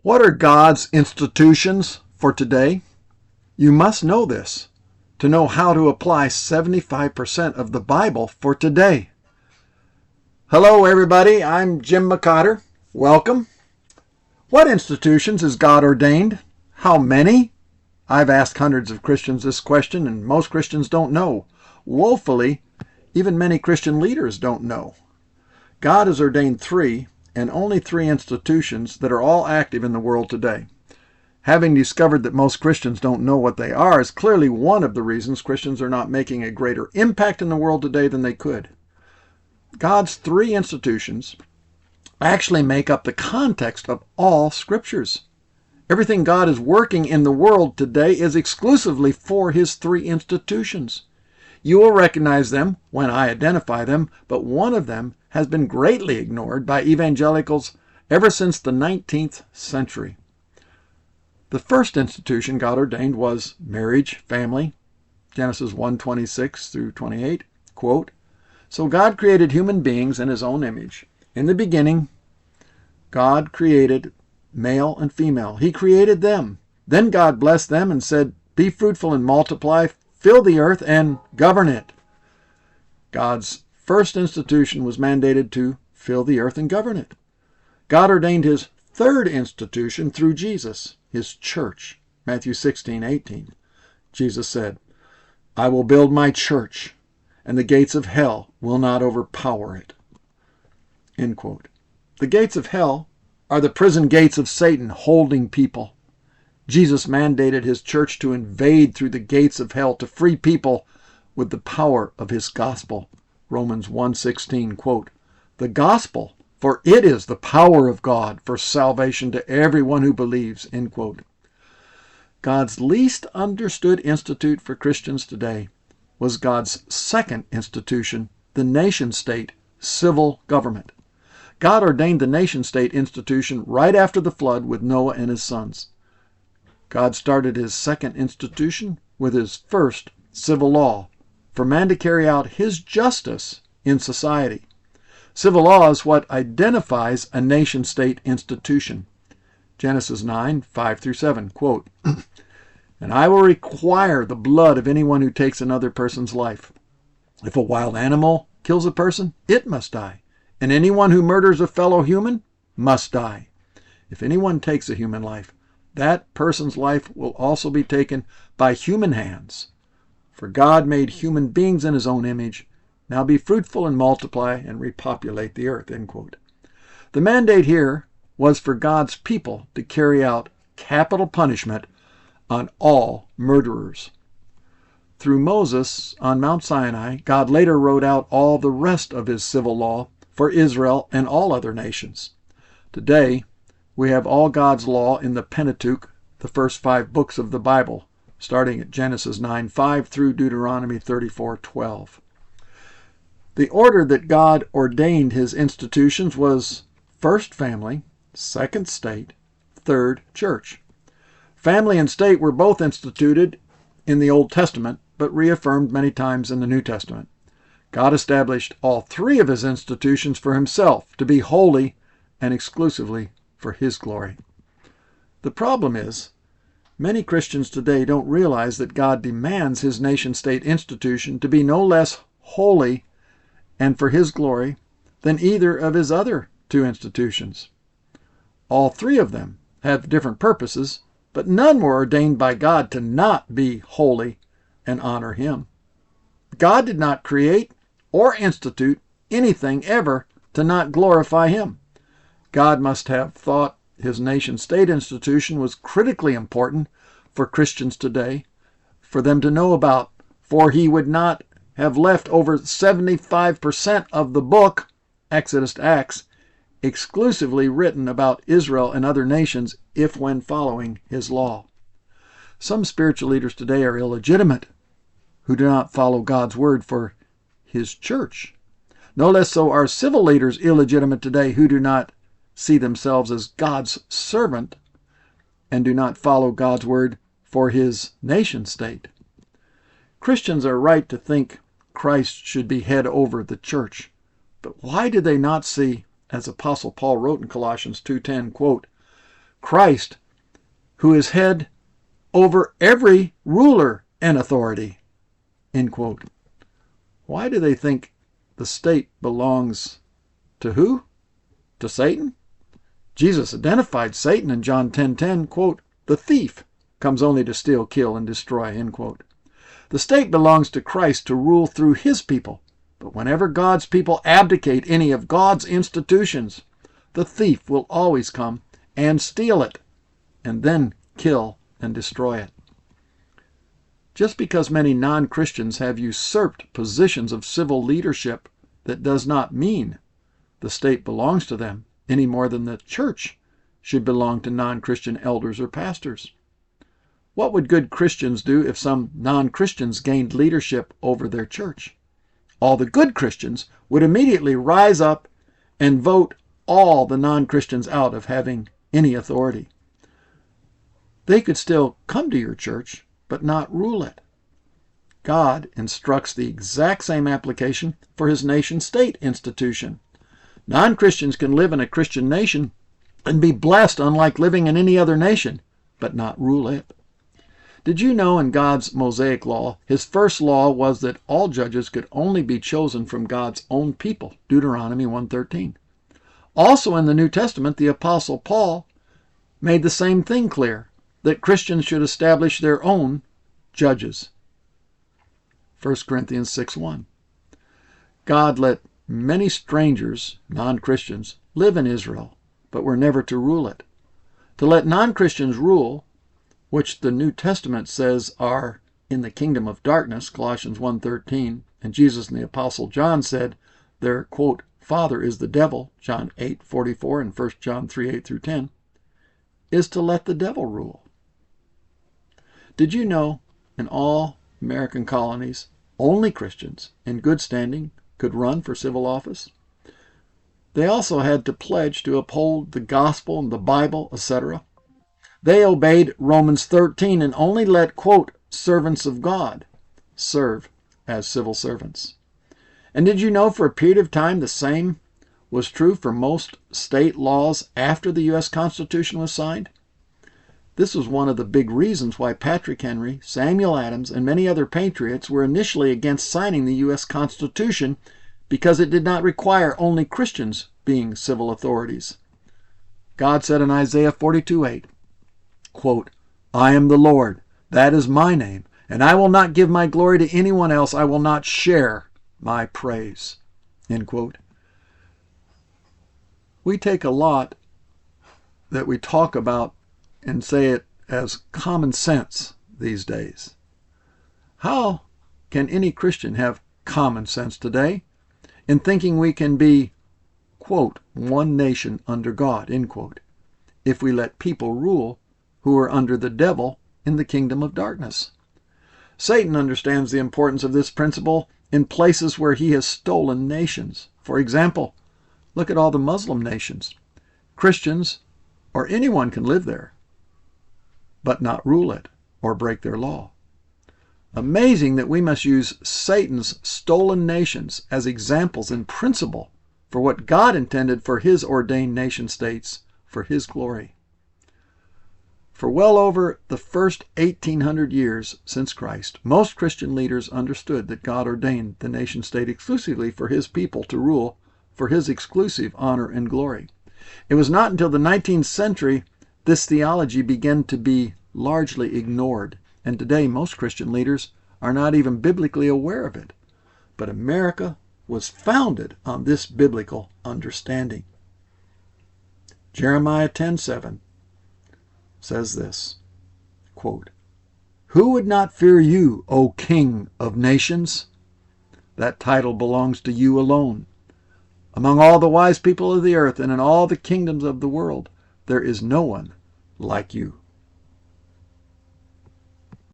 What are God's institutions for today? You must know this to know how to apply 75% of the Bible for today. Hello, everybody. I'm Jim McCotter. Welcome. What institutions is God ordained? How many? I've asked hundreds of Christians this question, and most Christians don't know. Woefully, even many Christian leaders don't know. God has ordained 3, and only 3 institutions that are all active in the world today. Having discovered that most Christians don't know what they are is clearly one of the reasons Christians are not making a greater impact in the world today than they could. God's 3 institutions actually make up the context of all scriptures. Everything God is working in the world today is exclusively for his 3 institutions. You will recognize them when I identify them, but one of them has been greatly ignored by evangelicals ever since the 19th century. The first institution God ordained was marriage, family. Genesis 1:26 through 28, quote, "So God created human beings in his own image. In the beginning, God created male and female. He created them. Then God blessed them and said, 'Be fruitful and multiply, fill the earth and govern it.'" God's first institution was mandated to fill the earth and govern it. God ordained his third institution through Jesus, his church. Matthew 16:18. Jesus said, "I will build my church, and the gates of hell will not overpower it." End quote. The gates of hell are the prison gates of Satan holding people. Jesus mandated his church to invade through the gates of hell to free people with the power of his gospel. Romans 1:16, quote, "The gospel, for it is the power of God for salvation to everyone who believes," end quote. God's least understood institute for Christians today was God's second institution, the nation-state, civil government. God ordained the nation-state institution right after the flood with Noah and his sons. God started his second institution with his first civil law for man to carry out his justice in society. Civil law is what identifies a nation-state institution. Genesis 9:5 through 7, quote, "And I will require the blood of anyone who takes another person's life. If a wild animal kills a person, it must die. And anyone who murders a fellow human must die. If anyone takes a human life, that person's life will also be taken by human hands. For God made human beings in his own image. Now be fruitful and multiply and repopulate the earth." End quote. The mandate here was for God's people to carry out capital punishment on all murderers. Through Moses on Mount Sinai, God later wrote out all the rest of his civil law for Israel and all other nations. Today, we have all God's law in the Pentateuch, the first 5 books of the Bible, starting at Genesis 9:5 through Deuteronomy 34:12. The order that God ordained his institutions was first family, second state, third church. Family and state were both instituted in the Old Testament, but reaffirmed many times in the New Testament. God established all 3 of his institutions for himself to be holy and exclusively for his glory. The problem is, many Christians today don't realize that God demands his nation-state institution to be no less holy and for his glory than either of his other 2 institutions. All 3 of them have different purposes, but none were ordained by God to not be holy and honor him. God did not create or institute anything ever to not glorify him. God must have thought his nation-state institution was critically important for Christians today, for them to know about, for he would not have left over 75% of the book, Exodus to Acts, exclusively written about Israel and other nations if when following his law. Some spiritual leaders today are illegitimate who do not follow God's word for his church. No less so are civil leaders illegitimate today who do not see themselves as God's servant and do not follow God's word for his nation state. Christians are right to think Christ should be head over the church. But why do they not see, as Apostle Paul wrote in Colossians 2:10, quote, Christ, who is head over every ruler and authority. End quote. Why do they think the state belongs to who? To Satan? Jesus identified Satan in John 10:10, quote, "The thief comes only to steal, kill, and destroy," end quote. The state belongs to Christ to rule through his people. But whenever God's people abdicate any of God's institutions, the thief will always come and steal it, and then kill and destroy it. Just because many non-Christians have usurped positions of civil leadership, that does not mean the state belongs to them any more than the church should belong to non-Christian elders or pastors. What would good Christians do if some non-Christians gained leadership over their church? All the good Christians would immediately rise up and vote all the non-Christians out of having any authority. They could still come to your church, but not rule it. God instructs the exact same application for his nation-state institution. Non-Christians can live in a Christian nation and be blessed unlike living in any other nation, but not rule it. Did you know in God's Mosaic law, his first law was that all judges could only be chosen from God's own people, Deuteronomy 1:13. Also in the New Testament, the Apostle Paul made the same thing clear, that Christians should establish their own judges. 1 Corinthians 6:1. God let many strangers, non-Christians, live in Israel, but were never to rule it. To let non-Christians rule, which the New Testament says are in the kingdom of darkness, Colossians 1:13, and Jesus and the Apostle John said their, quote, father is the devil, John 8:44 and 1 John 3:8 through 10, is to let the devil rule. Did you know in all American colonies, only Christians in good standing could run for civil office? They also had to pledge to uphold the gospel and the Bible, etc. They obeyed Romans 13 and only let, quote, servants of God serve as civil servants. And did you know for a period of time the same was true for most state laws after the U.S. Constitution was signed? This was one of the big reasons why Patrick Henry, Samuel Adams, and many other patriots were initially against signing the U.S. Constitution because it did not require only Christians being civil authorities. God said in Isaiah 42:8, quote, I am the Lord, that is my name, and I will not give my glory to anyone else. I will not share my praise. End quote. We take a lot that we talk about and say it as common sense these days. How can any Christian have common sense today in thinking we can be, quote, one nation under God, end quote, if we let people rule who are under the devil in the kingdom of darkness? Satan understands the importance of this principle in places where he has stolen nations. For example, look at all the Muslim nations. Christians or anyone can live there, but not rule it or break their law. Amazing that we must use Satan's stolen nations as examples in principle for what God intended for his ordained nation states for his glory. For well over the first 1800 years since Christ, most Christian leaders understood that God ordained the nation state exclusively for his people to rule for his exclusive honor and glory. It was not until the 19th century this theology began to be largely ignored, and today most Christian leaders are not even biblically aware of it. But America was founded on this biblical understanding. Jeremiah 10:7 says this, quote, Who would not fear you, O King of nations? That title belongs to you alone. Among all the wise people of the earth and in all the kingdoms of the world, there is no one like you.